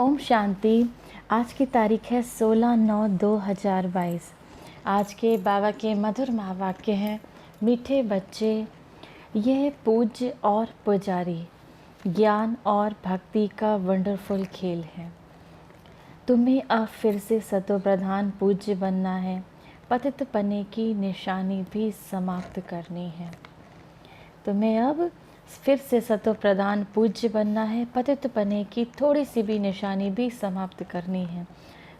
ओम शांति। आज की तारीख है 16/9/2022। आज के बाबा के मधुर महावाक्य हैं, मीठे बच्चे, यह पूज्य और पुजारी ज्ञान और भक्ति का वंडरफुल खेल है। तुम्हें अब फिर से सतो प्रधान पूज्य बनना है, पतित पने की निशानी भी समाप्त करनी है। तुम्हें अब फिर से सतो प्रधान पूज्य बनना है, पतित पने की थोड़ी सी भी निशानी भी समाप्त करनी है।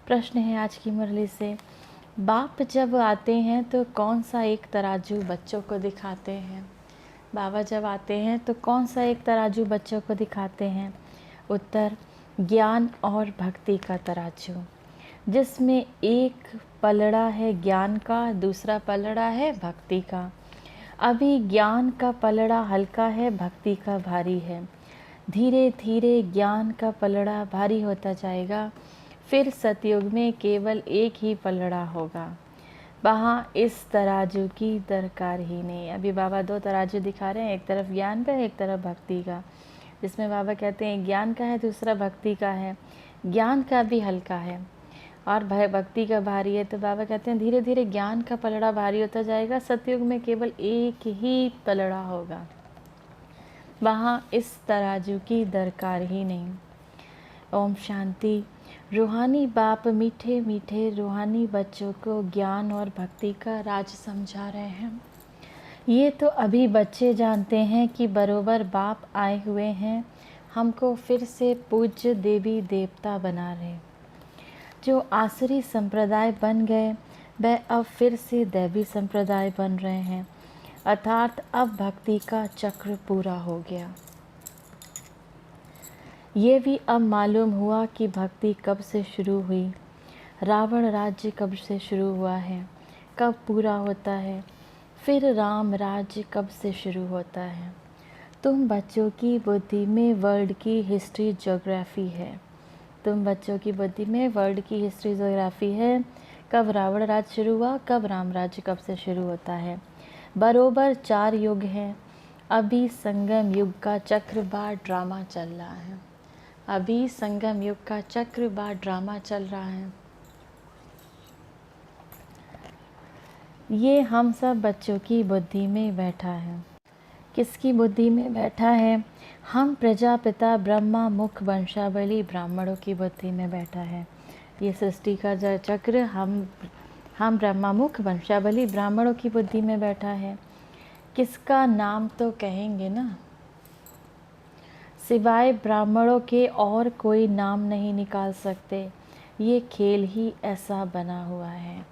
प्रश्न है आज की मुरली से, बाप जब आते हैं तो कौन सा एक तराजू बच्चों को दिखाते हैं? बाबा जब आते हैं तो कौन सा एक तराजू बच्चों को दिखाते हैं? उत्तर, ज्ञान और भक्ति का तराजू, जिसमें एक पलड़ा है ज्ञान का, दूसरा पलड़ा है भक्ति का। अभी ज्ञान का पलड़ा हल्का है, भक्ति का भारी है। धीरे धीरे ज्ञान का पलड़ा भारी होता जाएगा, फिर सतयुग में केवल एक ही पलड़ा होगा। वहाँ इस तराजू की दरकार ही नहीं। अभी बाबा दो तराजू दिखा रहे हैं, एक तरफ ज्ञान का है, एक तरफ भक्ति का, जिसमें बाबा कहते हैं ज्ञान का है, दूसरा भक्ति का है। ज्ञान का भी हल्का है और भक्ति का भारी है, तो बाबा कहते हैं धीरे धीरे ज्ञान का पलड़ा भारी होता जाएगा, सतयुग में केवल एक ही पलड़ा होगा। वहाँ इस तराजू की दरकार ही नहीं। ओम शांति। रूहानी बाप मीठे मीठे रूहानी बच्चों को ज्ञान और भक्ति का राज समझा रहे हैं। ये तो अभी बच्चे जानते हैं कि बरोबर बाप आए हुए हैं, हमको फिर से पूज्य देवी देवता बना रहे। जो आसुरी संप्रदाय बन गए वह अब फिर से दैवी संप्रदाय बन रहे हैं, अर्थात अब भक्ति का चक्र पूरा हो गया। ये भी अब मालूम हुआ कि भक्ति कब से शुरू हुई, रावण राज्य कब से शुरू हुआ है, कब पूरा होता है, फिर राम राज्य कब से शुरू होता है। तुम बच्चों की बुद्धि में वर्ल्ड की हिस्ट्री ज्योग्राफी है। तुम बच्चों की बुद्धि में वर्ल्ड की हिस्ट्री ज्योग्राफी है। कब रावण राज्य शुरू हुआ, कब राम राज्य कब से शुरू होता है। बरोबर 4 युग हैं। अभी संगम युग का चक्रवार ड्रामा चल रहा है। अभी संगम युग का चक्रवार ड्रामा चल रहा है। ये हम सब बच्चों की बुद्धि में बैठा है। किसकी बुद्धि में बैठा है? हम प्रजापिता ब्रह्मा मुख वंशावली ब्राह्मणों की बुद्धि में बैठा है। ये सृष्टि का जो चक्र हम ब्रह्मा मुख वंशावली ब्राह्मणों की बुद्धि में बैठा है। किसका नाम तो कहेंगे ना, सिवाय ब्राह्मणों के और कोई नाम नहीं निकाल सकते। ये खेल ही ऐसा बना हुआ है।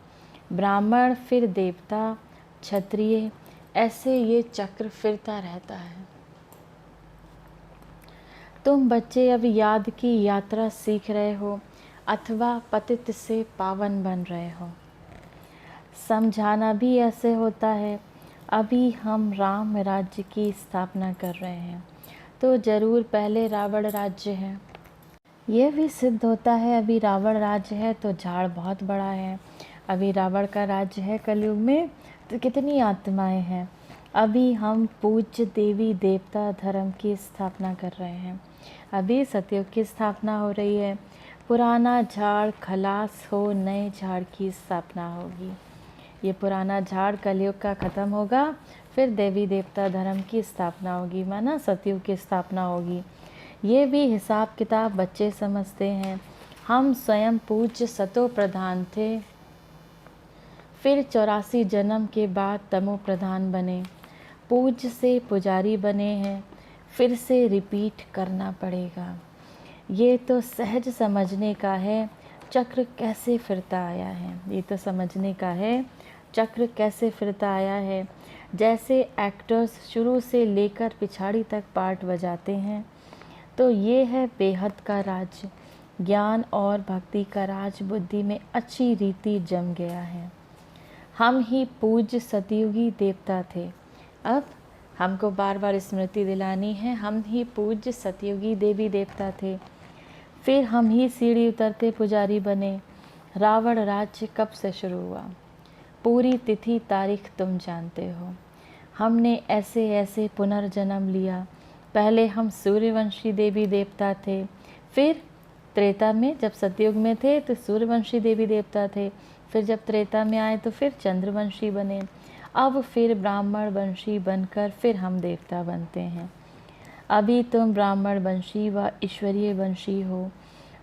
ब्राह्मण फिर देवता, क्षत्रिय, ऐसे ये चक्र फिरता रहता है। तुम बच्चे अब याद की यात्रा सीख रहे हो अथवा पतित से पावन बन रहे हो। समझाना भी ऐसे होता है। अभी हम राम राज्य की स्थापना कर रहे हैं, तो जरूर पहले रावण राज्य है। यह भी सिद्ध होता है अभी रावण राज्य है तो झाड़ बहुत बड़ा है। अभी रावण का राज्य है कलयुग में, तो कितनी आत्माएं हैं। अभी हम पूज्य देवी देवता धर्म की स्थापना कर रहे हैं। अभी सतयुग की स्थापना हो रही है। पुराना झाड़ खलास हो, नए झाड़ की स्थापना होगी। ये पुराना झाड़ कलयुग का ख़त्म होगा, फिर देवी देवता धर्म की स्थापना होगी, माना सतयुग की स्थापना होगी। ये भी हिसाब किताब बच्चे समझते हैं। हम स्वयं पूज्य सतो प्रधान थे, फिर 84 जन्म के बाद तमो प्रधान बने, पूज्य से पुजारी बने हैं, फिर से रिपीट करना पड़ेगा। ये तो सहज समझने का है चक्र कैसे फिरता आया है। ये तो समझने का है चक्र कैसे फिरता आया है। जैसे एक्टर्स शुरू से लेकर पिछाड़ी तक पार्ट बजाते हैं, तो ये है बेहद का राज। ज्ञान और भक्ति का राज बुद्धि में अच्छी रीति जम गया है। हम ही पूज्य सतयुगी देवता थे। अब हमको बार बार स्मृति दिलानी है, हम ही पूज्य सतयुगी देवी देवता थे। फिर हम ही सीढ़ी उतरते पुजारी बने। रावण राज्य कब से शुरू हुआ, पूरी तिथि तारीख तुम जानते हो। हमने ऐसे ऐसे पुनर्जन्म लिया। पहले हम सूर्यवंशी देवी देवता थे, फिर त्रेता में जब सतयुग में थे तो सूर्यवंशी देवी देवता थे, फिर जब त्रेता में आए तो फिर चंद्रवंशी बने, अब फिर ब्राह्मण वंशी बनकर फिर हम देवता बनते हैं। अभी तुम ब्राह्मण वंशी व ईश्वरीय वंशी हो।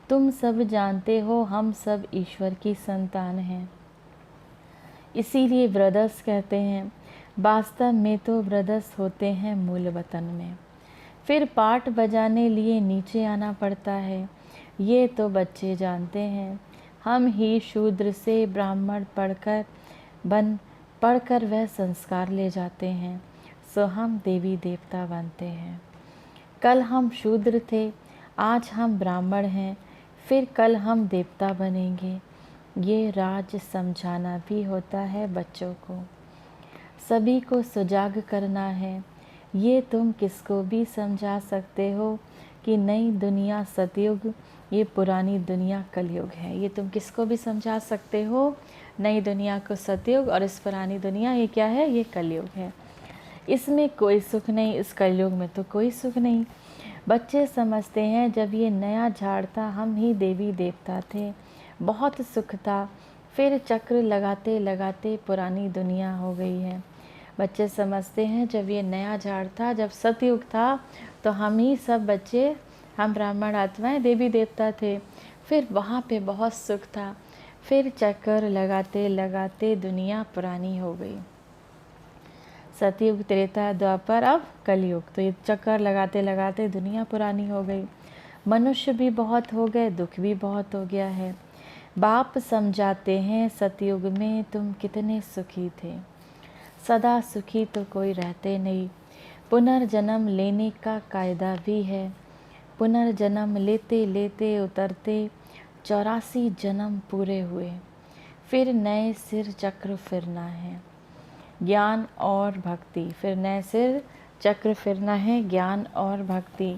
तुम सब जानते हो हम सब ईश्वर की संतान हैं, इसीलिए ब्रदर्स कहते हैं। वास्तव में तो ब्रदर्स होते हैं मूल वतन में, फिर पाठ बजाने लिए नीचे आना पड़ता है, ये तो बच्चे जानते हैं। हम ही शूद्र से ब्राह्मण पढ़कर वह संस्कार ले जाते हैं, सो हम देवी देवता बनते हैं। कल हम शूद्र थे, आज हम ब्राह्मण हैं, फिर कल हम देवता बनेंगे। ये राज समझाना भी होता है बच्चों को, सभी को सुजाग करना है। ये तुम किसको भी समझा सकते हो कि नई दुनिया सतयुग, ये पुरानी दुनिया कलयुग है। ये तुम किसको भी समझा सकते हो, नई दुनिया को सतयुग और इस पुरानी दुनिया ये क्या है, ये कलयुग है। इसमें कोई सुख नहीं, इस कलयुग में तो कोई सुख नहीं। बच्चे समझते हैं जब ये नया झाड़ था हम ही देवी देवता थे, बहुत सुख था, फिर चक्र लगाते लगाते पुरानी दुनिया हो गई है। बच्चे समझते हैं जब ये नया झाड़ था, जब सतयुग था तो हम ही सब बच्चे, हम ब्राह्मण आत्माएं देवी देवता थे, फिर वहाँ पे बहुत सुख था, फिर चक्कर लगाते लगाते दुनिया पुरानी हो गई। सतयुग, त्रेता, द्वापर, अब कलयुग, तो ये चक्कर लगाते लगाते दुनिया पुरानी हो गई। मनुष्य भी बहुत हो गए, दुख भी बहुत हो गया है। बाप समझाते हैं सतयुग में तुम कितने सुखी थे, सदा सुखी तो कोई रहते नहीं। पुनर्जन्म लेने का कायदा भी है, पुनर्जन्म लेते लेते उतरते 84 जन्म पूरे हुए, फिर नए सिर चक्र फिरना है, ज्ञान और भक्ति, फिर नए सिर चक्र फिरना है, ज्ञान और भक्ति।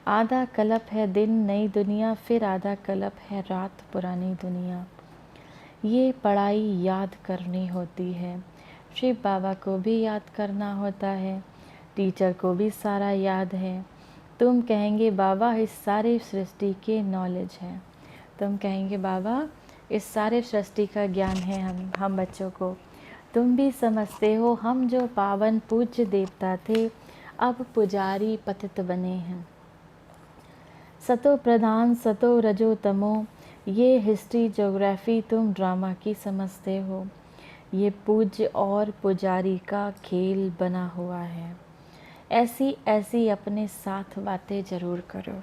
आधा कल्प है दिन नई दुनिया, फिर आधा कल्प है रात पुरानी दुनिया। ये पढ़ाई याद करनी होती है, शिव बाबा को भी याद करना होता है, टीचर को भी सारा याद है। तुम कहेंगे बाबा इस सारे सृष्टि के नॉलेज है, तुम कहेंगे बाबा इस सारे सृष्टि का ज्ञान है हम बच्चों को। तुम भी समझते हो हम जो पावन पूज्य देवता थे अब पुजारी पतित बने हैं। सतो प्रधान सतो रजो तमो, ये हिस्ट्री ज्योग्राफी तुम ड्रामा की समझते हो, ये पूज्य और पुजारी का खेल बना हुआ है। ऐसी ऐसी अपने साथ बातें ज़रूर करो।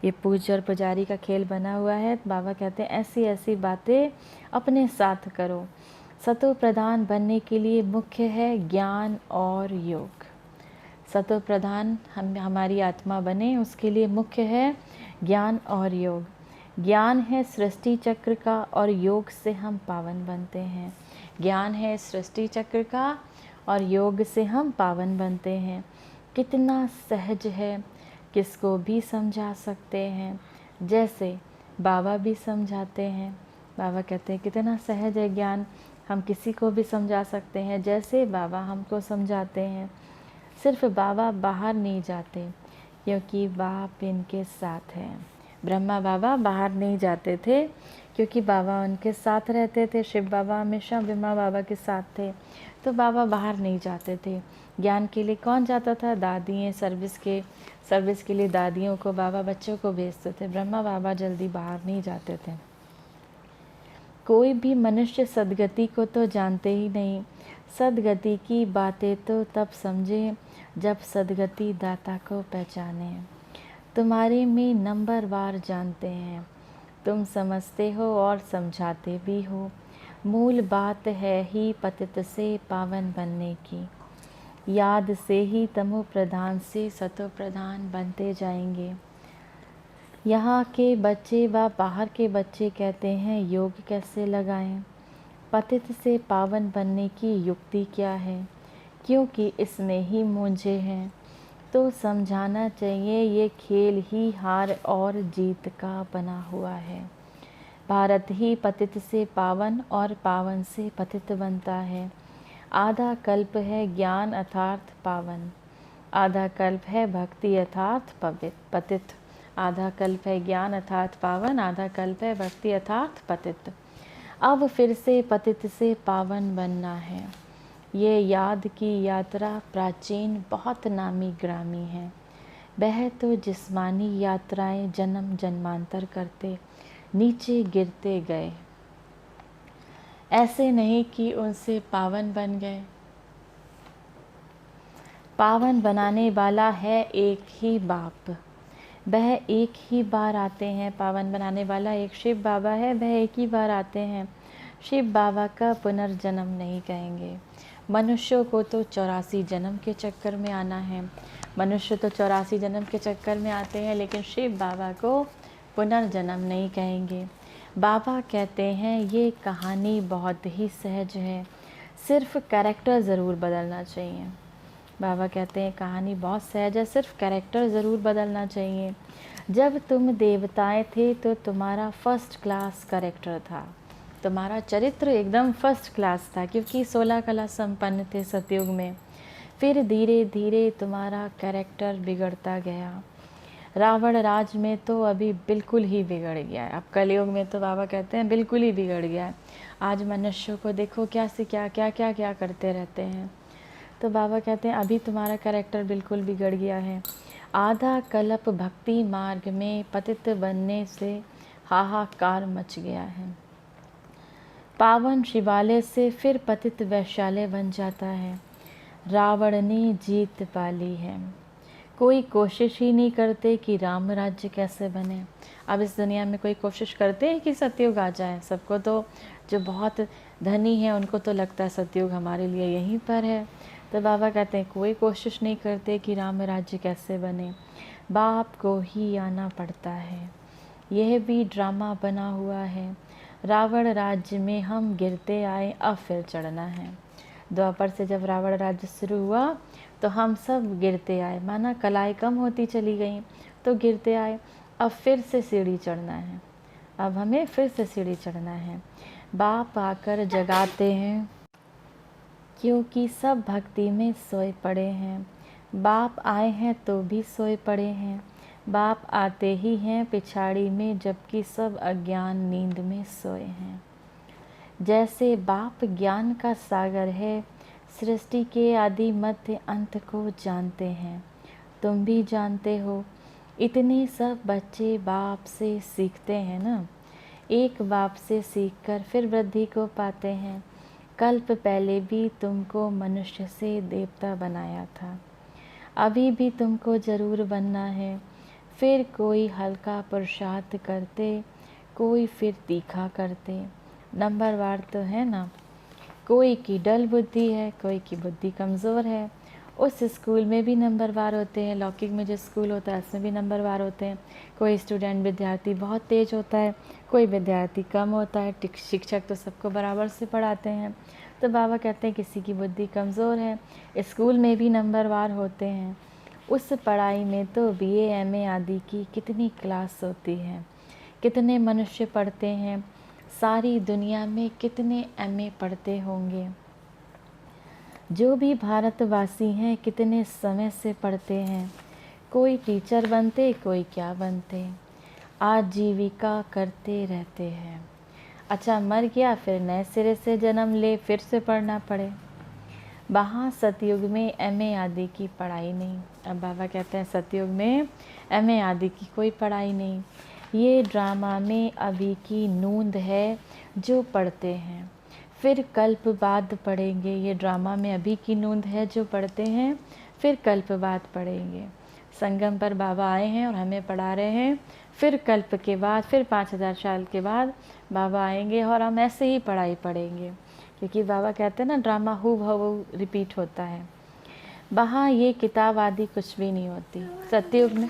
ये पूज्य और पुजारी का खेल बना हुआ है, बाबा कहते हैं ऐसी ऐसी बातें अपने साथ करो। सतो प्रधान बनने के लिए मुख्य है ज्ञान और योग। सतो प्रधान हमारी आत्मा बने उसके लिए मुख्य है ज्ञान और योग। ज्ञान है सृष्टि चक्र का और योग से हम पावन बनते हैं। ज्ञान है सृष्टि चक्र का और योग से हम पावन बनते हैं। कितना सहज है, किसको भी समझा सकते हैं, जैसे बाबा भी समझाते हैं। बाबा कहते हैं कितना सहज है ज्ञान, हम किसी को भी समझा सकते हैं जैसे बाबा हमको समझाते हैं। सिर्फ बाबा बाहर नहीं जाते क्योंकि बाप इनके साथ हैं। ब्रह्मा बाबा बाहर नहीं जाते थे क्योंकि बाबा उनके साथ रहते थे। शिव बाबा हमेशा ब्रह्मा बाबा के साथ थे, तो बाबा बाहर नहीं जाते थे। ज्ञान के लिए कौन जाता था? दादियाँ, सर्विस के लिए दादियों को बाबा बच्चों को भेजते थे। ब्रह्मा बाबा जल्दी बाहर नहीं जाते थे। कोई भी मनुष्य सदगति को तो जानते ही नहीं। सदगति की बातें तो तब समझे जब सदगति दाता को पहचाने। तुम्हारे में नंबरवार जानते हैं, तुम समझते हो और समझाते भी हो। मूल बात है ही पतित से पावन बनने की। याद से ही तमो प्रधान से सतो प्रधान बनते जाएंगे। यहाँ के बच्चे व बाहर के बच्चे कहते हैं योग कैसे लगाएं? पतित से पावन बनने की युक्ति क्या है? क्योंकि इसमें ही मूंझे हैं, तो समझाना चाहिए ये खेल ही हार और जीत का बना हुआ है। भारत ही पतित से पावन और पावन से पतित बनता है। आधा कल्प है ज्ञान अर्थात पावन, आधा कल्प है भक्ति अर्थात पतित। आधा कल्प है ज्ञान अर्थात पावन, आधा कल्प है भक्ति अर्थात पतित। अब फिर से पतित से पावन बनना है। ये याद की यात्रा प्राचीन बहुत नामी ग्रामी है। वह तो जिस्मानी यात्राएं जन्म जन्मांतर करते नीचे गिरते गए, ऐसे नहीं कि उनसे पावन बन गए। पावन बनाने वाला है एक ही बाप, वह एक ही बार आते हैं। पावन बनाने वाला एक शिव बाबा है, वह एक ही बार आते हैं। शिव बाबा का पुनर्जन्म नहीं कहेंगे। मनुष्यों को तो 84 जन्म के चक्कर में आना है। मनुष्य तो 84 जन्म के चक्कर में आते हैं, लेकिन शिव बाबा को पुनर्जन्म नहीं कहेंगे। बाबा कहते हैं ये कहानी बहुत ही सहज है, सिर्फ कैरेक्टर ज़रूर बदलना चाहिए। बाबा कहते हैं कहानी बहुत सहज है, सिर्फ कैरेक्टर ज़रूर बदलना चाहिए। जब तुम देवताएं थे तो तुम्हारा फर्स्ट क्लास कैरेक्टर था, तुम्हारा चरित्र एकदम फर्स्ट क्लास था, क्योंकि 16 कला संपन्न थे सतयुग में। फिर धीरे धीरे तुम्हारा कैरेक्टर बिगड़ता गया। रावण राज में तो अभी बिल्कुल ही बिगड़ गया है। अब कलयुग में तो बाबा कहते हैं बिल्कुल ही बिगड़ गया है। आज मनुष्यों को देखो क्या से क्या क्या क्या क्या करते रहते हैं। तो बाबा कहते हैं अभी तुम्हारा कैरेक्टर बिल्कुल बिगड़ गया है। आधा कल्प भक्ति मार्ग में पतित बनने से हाहाकार मच गया है। पावन शिवालय से फिर पतित वैश्यालय बन जाता है। रावण ने जीत पा ली है। कोई कोशिश ही नहीं करते कि राम राज्य कैसे बने। अब इस दुनिया में कोई कोशिश करते हैं कि सतयुग आ जाए। सबको तो जो बहुत धनी है उनको तो लगता है सतयुग हमारे लिए यहीं पर है। तो बाबा कहते हैं कोई कोशिश नहीं करते कि राम राज्य कैसे बने, बाप को ही आना पड़ता है। यह भी ड्रामा बना हुआ है। रावण राज्य में हम गिरते आए, अब फिर चढ़ना है। द्वापर से जब रावण राज्य शुरू हुआ तो हम सब गिरते आए, माना कलाएं कम होती चली गई तो गिरते आए। अब फिर से सीढ़ी चढ़ना है, अब हमें फिर से सीढ़ी चढ़ना है। बाप आकर जगाते हैं क्योंकि सब भक्ति में सोए पड़े हैं। बाप आए हैं तो भी सोए पड़े हैं। बाप आते ही हैं पिछाड़ी में, जबकि सब अज्ञान नींद में सोए हैं। जैसे बाप ज्ञान का सागर है, सृष्टि के आदि मध्य अंत को जानते हैं। तुम भी जानते हो, इतने सब बच्चे बाप से सीखते हैं ना। एक बाप से सीखकर फिर वृद्धि को पाते हैं। कल्प पहले भी तुमको मनुष्य से देवता बनाया था, अभी भी तुमको ज़रूर बनना है। फिर कोई हल्का पुरुषार्थ करते, कोई फिर तीखा करते। नंबरवार तो है ना। कोई की डल बुद्धि है, कोई की बुद्धि कमज़ोर है। उस स्कूल में भी नंबरवार होते हैं, लौकिक में जो स्कूल होता है उसमें भी नंबरवार होते हैं। कोई स्टूडेंट विद्यार्थी बहुत तेज होता है, कोई विद्यार्थी कम होता है। शिक्षक तो सबको बराबर से पढ़ाते हैं। तो बाबा कहते हैं किसी की बुद्धि कमज़ोर है, स्कूल में भी नंबरवार होते हैं। उस पढ़ाई में तो BA MA आदि की कितनी क्लास होती है, कितने मनुष्य पढ़ते हैं। सारी दुनिया में कितने MA पढ़ते होंगे। जो भी भारतवासी हैं कितने समय से पढ़ते हैं। कोई टीचर बनते, कोई क्या बनते, आजीविका करते रहते हैं। अच्छा मर गया, फिर नए सिरे से जन्म ले, फिर से पढ़ना पड़े। वहाँ सतयुग में MA आदि की पढ़ाई नहीं। अब बाबा कहते हैं सतयुग में MA आदि की कोई पढ़ाई नहीं। ये ड्रामा में अभी की नूंद है जो पढ़ते हैं, फिर कल्प बाद पढ़ेंगे। ये ड्रामा में अभी की नूंद है जो पढ़ते हैं, फिर कल्प बाद पढ़ेंगे। संगम पर बाबा आए हैं और हमें पढ़ा रहे हैं। फिर कल्प के बाद, फिर 5000 साल के बाद बाबा आएंगे और हम ऐसे ही पढ़ाई पढ़ेंगे, क्योंकि बाबा कहते हैं ना ड्रामा हूबहू रिपीट होता है। वहाँ ये किताब आदि कुछ भी नहीं होती। सतयुग में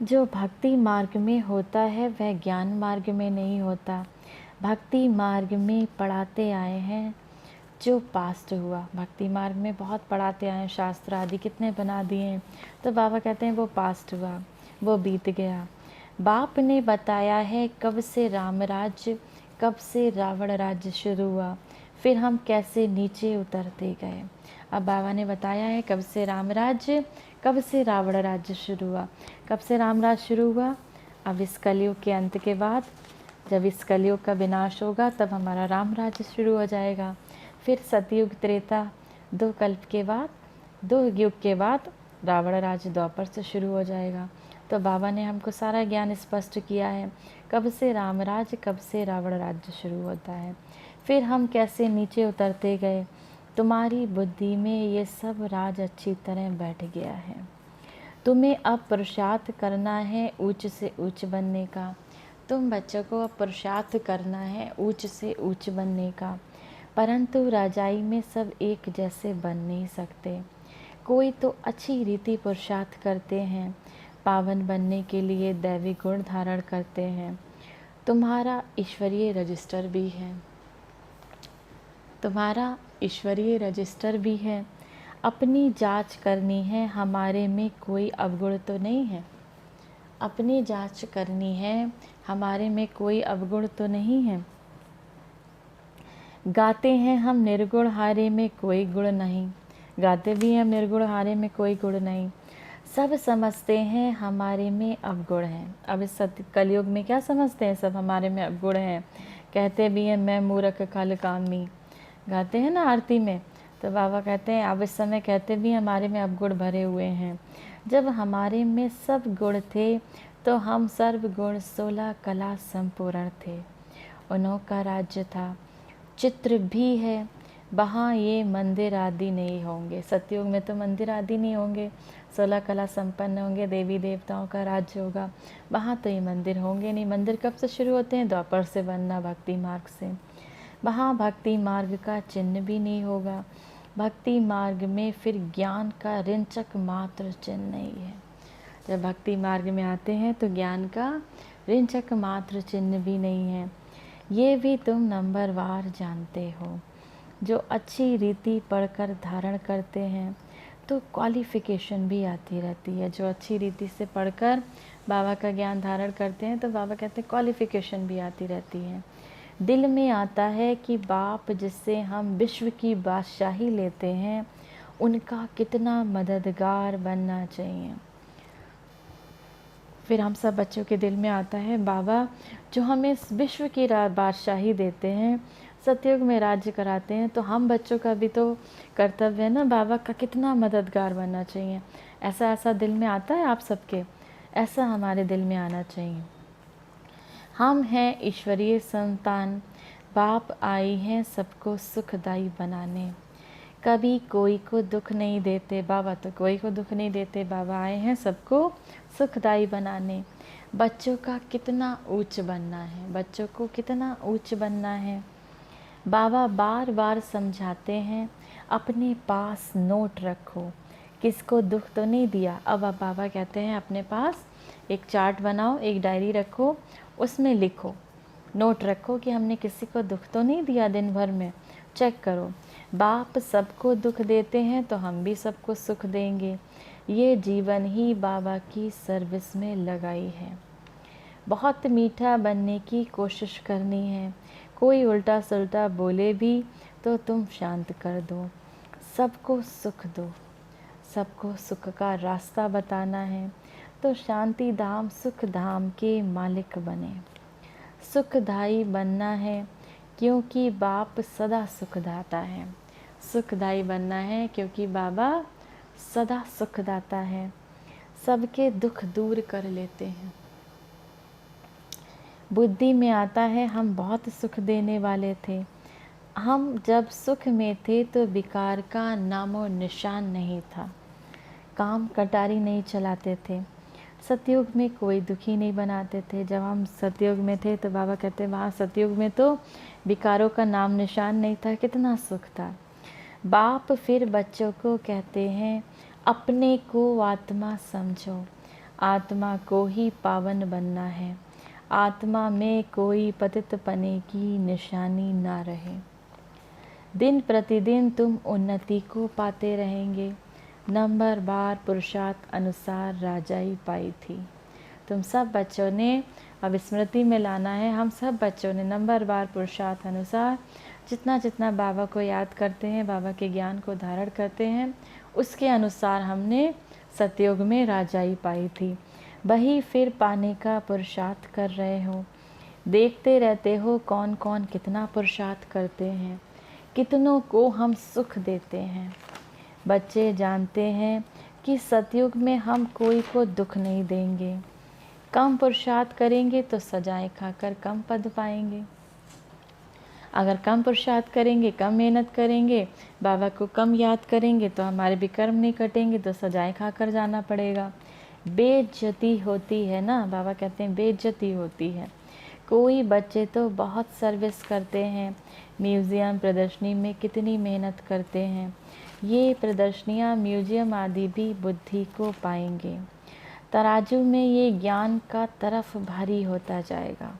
जो भक्ति मार्ग में होता है वह ज्ञान मार्ग में नहीं होता। भक्ति मार्ग में पढ़ाते आए हैं जो पास्ट हुआ। भक्ति मार्ग में बहुत पढ़ाते आए हैं, शास्त्र आदि कितने बना दिए हैं। तो बाबा कहते हैं वो पास्ट हुआ, वो बीत गया। बाप ने बताया है कब से राम राज्य, कब से रावण राज्य शुरू हुआ, फिर हम कैसे नीचे उतरते गए। अब बाबा ने बताया है कब से राम राज्य, कब से रावण राज्य शुरू हुआ? कब से राम राज शुरू हुआ? अब इस कलयुग के अंत के बाद, जब इस कलयुग का विनाश होगा तब हमारा राम राज्य शुरू हो जाएगा। फिर सतयुग, त्रेता, 2 कल्प के बाद, 2 युग के बाद रावण राज्य द्वापर से शुरू हो जाएगा। तो बाबा ने हमको सारा ज्ञान स्पष्ट किया है, कब से राम राज्य, कब से रावण राज्य शुरू होता है, फिर हम कैसे नीचे उतरते गए। तुम्हारी बुद्धि में ये सब राज अच्छी तरह बैठ गया है। तुम्हें अब पुरुषार्थ करना है ऊंच से ऊंच बनने का। तुम बच्चों को अब पुरुषार्थ करना है ऊंच से ऊंच बनने का, परंतु राजाई में सब एक जैसे बन नहीं सकते। कोई तो अच्छी रीति पुरुषार्थ करते हैं, पावन बनने के लिए दैवी गुण धारण करते हैं। तुम्हारा ईश्वरीय रजिस्टर भी है, तुम्हारा ईश्वरीय रजिस्टर भी है। अपनी जांच करनी है, हमारे में कोई अवगुण तो नहीं है। अपनी जांच करनी है, हमारे में कोई अवगुण तो नहीं है। गाते हैं हम निर्गुण, हारे में कोई गुण नहीं। गाते भी हैं हम निर्गुण, हारे में कोई गुण नहीं। सब समझते हैं हमारे में अवगुण है। अब इस सत्य कलयुग में क्या समझते हैं? सब हमारे में अवगुण है। कहते भी हैं मैं मूर्ख खल कामी, गाते हैं ना आरती में। तो बाबा कहते हैं अब इस समय कहते भी हमारे में अवगुण भरे हुए हैं। जब हमारे में सब गुण थे तो हम सर्व गुण 16 कला संपूर्ण थे। उन्हों का राज्य था, चित्र भी है, वहाँ ये मंदिर आदि नहीं होंगे। सतयुग में तो मंदिर आदि नहीं होंगे, 16 कला संपन्न होंगे, देवी देवताओं का राज्य होगा। वहाँ तो ये मंदिर होंगे नहीं। मंदिर कब से शुरू होते हैं? द्वापर से बनना, भक्ति मार्ग से। वहाँ भक्ति मार्ग का चिन्ह भी नहीं होगा। भक्ति मार्ग में फिर ज्ञान का रिंचक मात्र चिन्ह नहीं है। जब भक्ति मार्ग में आते हैं तो ज्ञान का रिंचक मात्र चिन्ह भी नहीं है। ये भी तुम नंबरवार जानते हो। जो अच्छी रीति पढ़कर धारण करते हैं तो क्वालिफिकेशन भी आती रहती है। जो अच्छी रीति से पढ़कर बाबा का ज्ञान धारण करते हैं तो बाबा कहते हैं क्वालिफिकेशन भी आती रहती है। दिल में आता है कि बाप जिससे हम विश्व की बादशाही लेते हैं उनका कितना मददगार बनना चाहिए। फिर हम सब बच्चों के दिल में आता है बाबा जो हमें इस विश्व की बादशाही देते हैं, सतयुग में राज्य कराते हैं, तो हम बच्चों का भी तो कर्तव्य है ना बाबा का कितना मददगार बनना चाहिए। ऐसा दिल में आता है आप सबके? ऐसा हमारे दिल में आना चाहिए। हम हैं ईश्वरीय संतान, बाप आई हैं सबको सुखदाई बनाने। कभी कोई को दुख नहीं देते बाबा, तो कोई को दुख नहीं देते। बाबा आए हैं सबको सुखदाई बनाने। बच्चों का कितना ऊंच बनना है, बच्चों को कितना ऊंच बनना है। बाबा बार बार समझाते हैं अपने पास नोट रखो, किसको दुख तो नहीं दिया। अब बाबा कहते हैं अपने पास एक चार्ट बनाओ, एक डायरी रखो, उसमें लिखो, नोट रखो कि हमने किसी को दुख तो नहीं दिया दिन भर में। चेक करो, बाप सबको दुख देते हैं तो हम भी सबको सुख देंगे। ये जीवन ही बाबा की सर्विस में लगाई है। बहुत मीठा बनने की कोशिश करनी है। कोई उल्टा सुल्टा बोले भी तो तुम शांत कर दो, सबको सुख दो। सबको सुख का रास्ता बताना है तो शांति धाम सुख धाम के मालिक बने। सुखदाई बनना है क्योंकि बाप सदा सुखदाता है। सुखदाई बनना है क्योंकि बाबा सदा सुखदाता है, सबके दुख दूर कर लेते हैं। बुद्धि में आता है हम बहुत सुख देने वाले थे। हम जब सुख में थे तो विकार का नामो निशान नहीं था, काम कटारी नहीं चलाते थे। सतयुग में कोई दुखी नहीं बनाते थे। जब हम सतयुग में थे तो बाबा कहते वहाँ सतयुग में तो विकारों का नाम निशान नहीं था, कितना सुख था। बाप फिर बच्चों को कहते हैं अपने को आत्मा समझो, आत्मा को ही पावन बनना है। आत्मा में कोई पतित पने की निशानी ना रहे। दिन प्रतिदिन तुम उन्नति को पाते रहेंगे। नंबर बार पुरुषार्थ अनुसार राजाई पाई थी। तुम सब बच्चों ने अब स्मृति में लाना है, हम सब बच्चों ने नंबर बार पुरुषार्थ अनुसार जितना जितना बाबा को याद करते हैं, बाबा के ज्ञान को धारण करते हैं, उसके अनुसार हमने सतयुग में राजाई पाई थी, वही फिर पाने का पुरुषार्थ कर रहे हो। देखते रहते हो कौन कौन कितना पुरुषार्थ करते हैं, कितनों को हम सुख देते हैं। बच्चे जानते हैं कि सतयुग में हम कोई को दुख नहीं देंगे। कम पुरुषार्थ करेंगे तो सजाएं खाकर कम पद पाएंगे। अगर कम पुरुषार्थ करेंगे, कम मेहनत करेंगे, बाबा को कम याद करेंगे तो हमारे भी कर्म नहीं कटेंगे, तो सजाएं खाकर जाना पड़ेगा। बेइज्जती होती है ना, बाबा कहते हैं बेइज्जती होती है। कोई बच्चे तो बहुत सर्विस करते हैं, म्यूज़ियम प्रदर्शनी में कितनी मेहनत करते हैं। ये प्रदर्शनियाँ म्यूज़ियम आदि भी बुद्धि को पाएंगे। तराजू में ये ज्ञान का तरफ भारी होता जाएगा।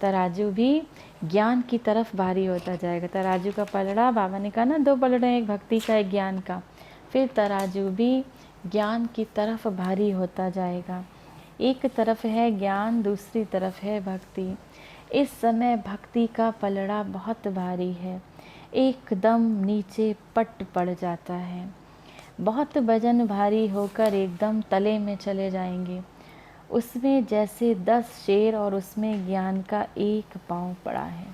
तराजू भी ज्ञान की तरफ भारी होता जाएगा। तराजू का पलड़ा, बाबा ने कहा ना 2 पलड़े हैं, एक भक्ति का एक ज्ञान का। फिर तराजू भी ज्ञान की तरफ भारी होता जाएगा। एक तरफ है ज्ञान, दूसरी तरफ है भक्ति। इस समय भक्ति का पलड़ा बहुत भारी है, एकदम नीचे पट पड़ जाता है। बहुत वजन भारी होकर एकदम तले में चले जाएंगे। उसमें जैसे 10 शेर और उसमें ज्ञान का एक पाँव पड़ा है।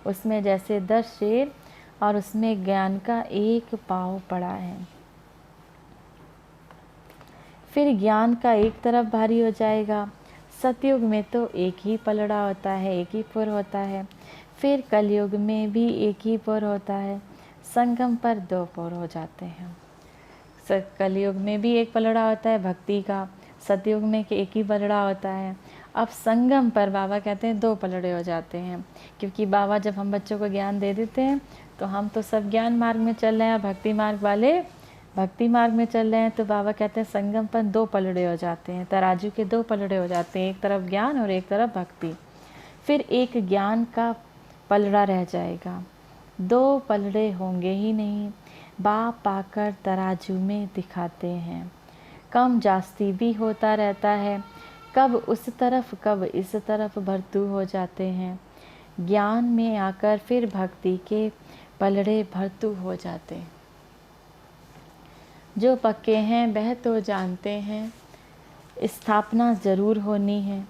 उसमें जैसे 10 शेर और उसमें ज्ञान का एक पाँव पड़ा है। फिर ज्ञान का एक तरफ भारी हो जाएगा। सतयुग में तो एक ही पलड़ा होता है, एक ही पुर होता है। फिर कलयुग में भी एक ही पुर होता है, संगम पर 2 पुर हो जाते हैं। कलयुग में भी एक पलड़ा होता है भक्ति का, सतयुग में एक ही पलड़ा होता है। अब संगम पर बाबा कहते हैं 2 पलड़े हो जाते हैं, क्योंकि बाबा जब हम बच्चों को ज्ञान दे देते हैं तो हम तो सब ज्ञान मार्ग में चल रहे हैं, भक्ति मार्ग वाले भक्ति मार्ग में चल रहे हैं। तो बाबा कहते हैं संगम पर 2 पलड़े हो जाते हैं, तराजू के 2 पलड़े हो जाते हैं, एक तरफ ज्ञान और एक तरफ भक्ति। फिर एक ज्ञान का पलड़ा रह जाएगा, 2 पलड़े होंगे ही नहीं। बाप आकर तराजू में दिखाते हैं, कम जास्ती भी होता रहता है, कब उस तरफ कब इस तरफ भरतू हो जाते हैं। ज्ञान में आकर फिर भक्ति के पलड़े भरतू हो जाते हैं। जो पक्के हैं वह तो जानते हैं स्थापना ज़रूर होनी है।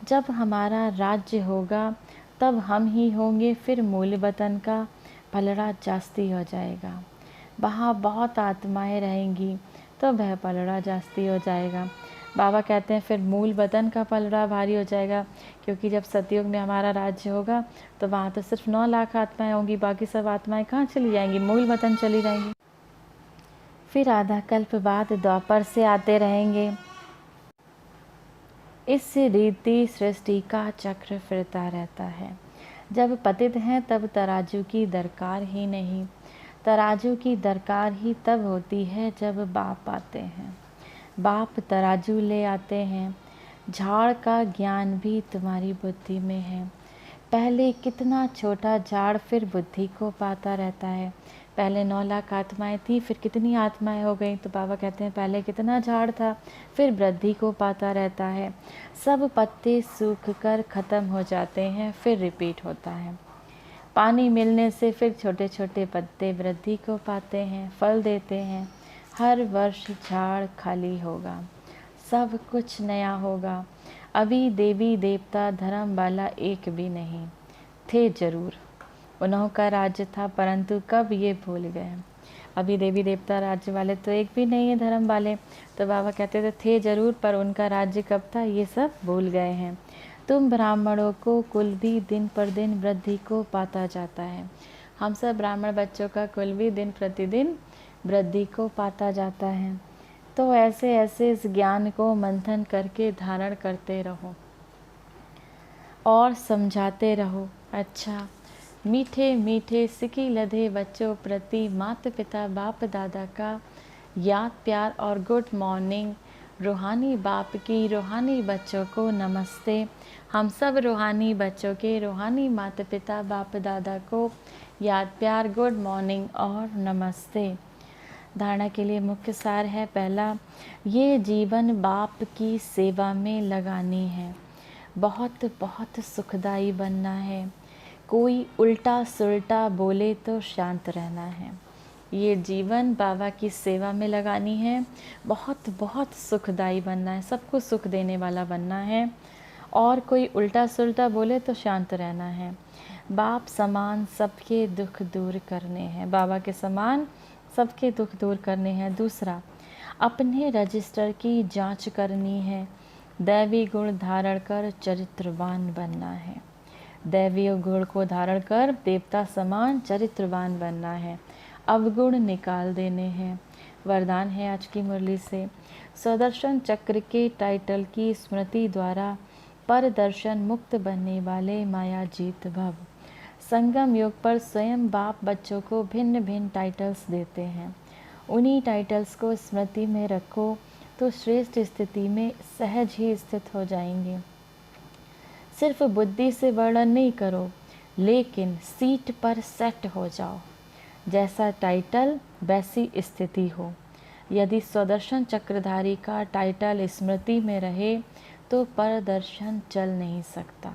जब हमारा राज्य होगा तब हम ही होंगे, फिर मूल वतन का पलड़ा जास्ती हो जाएगा। वहाँ बहुत आत्माएं रहेंगी तो वह पलड़ा जास्ती हो जाएगा। बाबा कहते हैं फिर मूल वतन का पलड़ा भारी हो जाएगा, क्योंकि जब सतयुग में हमारा राज्य होगा तो वहाँ तो सिर्फ 9 लाख आत्माएं होंगी, बाकी सब आत्माएं कहाँ चली जाएंगी, मूल वतन चली जाएंगी। फिर आधा कल्प बाद द्वापर से आते रहेंगे। इस रीति सृष्टि का चक्र फिरता रहता है। जब पतित हैं तब तराजू की दरकार ही नहीं। तराजू की दरकार ही तब होती है जब बाप आते हैं। बाप तराजू ले आते हैं। झाड़ का ज्ञान भी तुम्हारी बुद्धि में है। पहले कितना छोटा झाड़ फिर बुद्धि को पाता रहता है। पहले 9 लाख आत्माएं थी, फिर कितनी आत्माएं हो गई। तो बाबा कहते हैं पहले कितना झाड़ था, फिर वृद्धि को पाता रहता है। सब पत्ते सूख कर ख़त्म हो जाते हैं, फिर रिपीट होता है। पानी मिलने से फिर छोटे छोटे पत्ते वृद्धि को पाते हैं, फल देते हैं। हर वर्ष झाड़ खाली होगा, सब कुछ नया होगा। अभी देवी देवता धर्म वाला एक भी नहीं थे, जरूर उन्हों का राज्य था, परंतु कब ये भूल गए। अभी देवी देवता राज्य वाले तो एक भी नहीं है धर्म वाले। तो बाबा कहते थे जरूर, पर उनका राज्य कब था ये सब भूल गए हैं। तुम ब्राह्मणों को कुल भी दिन पर दिन वृद्धि को पाता जाता है। हम सब ब्राह्मण बच्चों का कुल भी दिन प्रतिदिन वृद्धि को पाता जाता है। तो ऐसे ऐसे इस ज्ञान को मंथन करके धारण करते रहो और समझाते रहो। अच्छा, मीठे मीठे सिकी लधे बच्चों प्रति माता पिता बाप दादा का याद प्यार और गुड मॉर्निंग। रूहानी बाप की रूहानी बच्चों को नमस्ते। हम सब रूहानी बच्चों के रूहानी माता पिता बाप दादा को याद प्यार, गुड मॉर्निंग और नमस्ते। धारणा के लिए मुख्य सार है, पहला, ये जीवन बाप की सेवा में लगानी है। बहुत बहुत सुखदाई बनना है। कोई उल्टा सुल्टा बोले तो शांत रहना है। ये जीवन बाबा की सेवा में लगानी है, बहुत बहुत सुखदाई बनना है, सबको सुख देने वाला बनना है, और कोई उल्टा सुल्टा बोले तो शांत रहना है। बाप समान सबके दुख दूर करने हैं, बाबा के समान सबके दुख दूर करने हैं। दूसरा, अपने रजिस्टर की जांच करनी है, दैवी गुण धारण कर चरित्रवान बनना है। दैवी गुण को धारण कर देवता समान चरित्रवान बनना है, अवगुण निकाल देने हैं। वरदान है आज की मुरली से, स्वदर्शन चक्र के टाइटल की स्मृति द्वारा पर दर्शन मुक्त बनने वाले माया जीत भव। संगम योग पर स्वयं बाप बच्चों को भिन्न भिन्न टाइटल्स देते हैं, उन्हीं टाइटल्स को स्मृति में रखो तो श्रेष्ठ स्थिति में सहज ही स्थित हो जाएंगे। सिर्फ बुद्धि से वर्णन नहीं करो, लेकिन सीट पर सेट हो जाओ, जैसा टाइटल वैसी स्थिति हो। यदि स्वदर्शन चक्रधारी का टाइटल स्मृति में रहे तो परदर्शन चल नहीं सकता।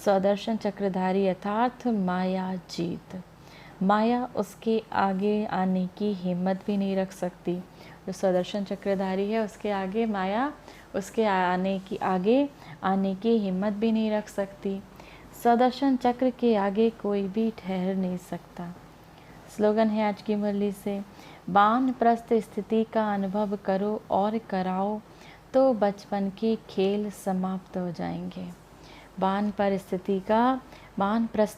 स्वदर्शन चक्रधारी अर्थात माया जीत, माया उसके आगे आने की हिम्मत भी नहीं रख सकती। जो स्वदर्शन चक्रधारी है उसके आगे माया उसके आगे आने की हिम्मत भी नहीं रख सकती। स्वदर्शन चक्र के आगे कोई भी ठहर नहीं सकता। स्लोगन है आज की मुरली से, वानप्रस्थ स्थिति का अनुभव करो और कराओ तो बचपन के खेल समाप्त हो जाएंगे। वानप्रस्थ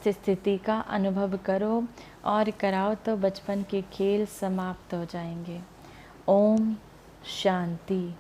स्थिति का अनुभव करो और कराओ तो बचपन के खेल समाप्त हो जाएंगे। ओम शांति।